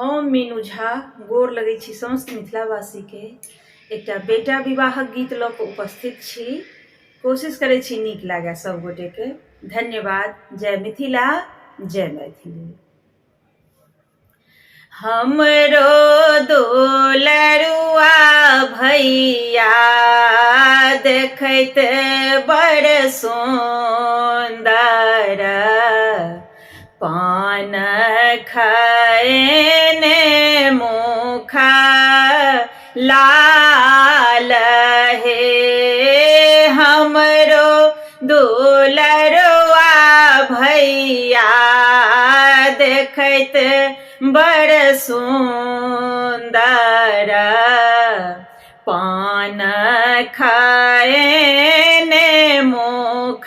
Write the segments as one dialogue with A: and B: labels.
A: हम मीनू झा गोर लगै छी समस्त मिथिलावासी के एकटा बेटा विवाहक गीत लऽ कऽ उपस्थित छी। कोशिश करै छी नीक लागे सब गोटे के। धन्यवाद। जय मिथिला, जय मैथिली। हमरो दुलरुआ भैया देखैत बड़ सुंदर, पान खैने मुख लाल हे। हमरो दुलरुआ भैया देखैत बड़ सुंदर, पान खैने मुख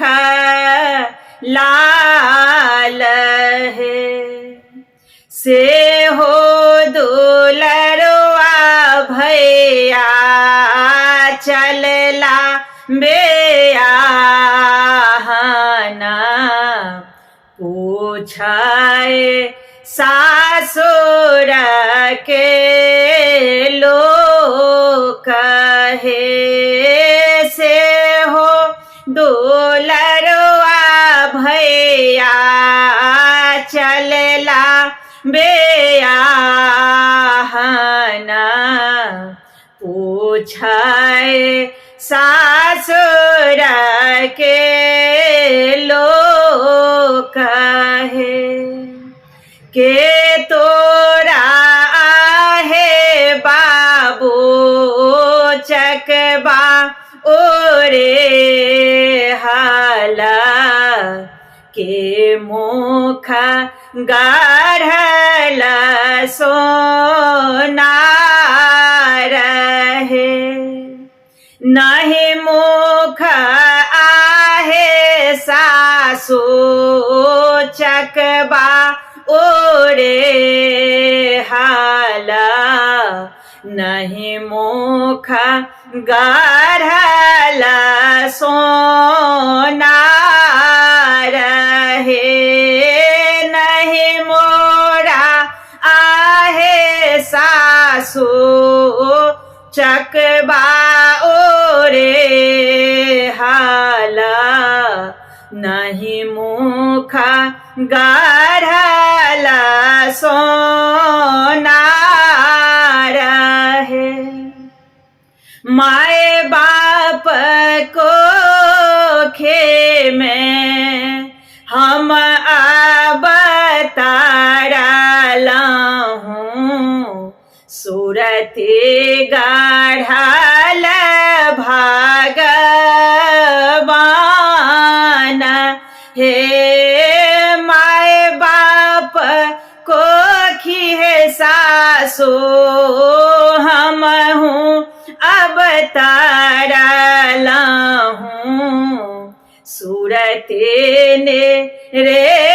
A: लाल हे। से हो दुलरुआ भैया चलला बेआहना, पूछै सासुर के लोक हे। से हो दुलरुआ भैया चलला बेआहना, पूछै सासुर के लोक हे। के तोरा आहे बाबू चकबा ओरे हाला, के मुख गढ़ल सोनार हे। नहीं मुख आहे सासु चकबा ओरे हाला, नहीं मुख गढ़ल सोनार हे। नहीं मोरा आहे सासु चकबा ओरे हाला, नहीं मुख गढ़ल सोनार हे। माए बाप को खे में हम अब तारलहूँ, सूरति गढ़ल भगवान हे। माए बाप को खिहे सासु हमहूँ अब तारलहूँ, सूरति ने रे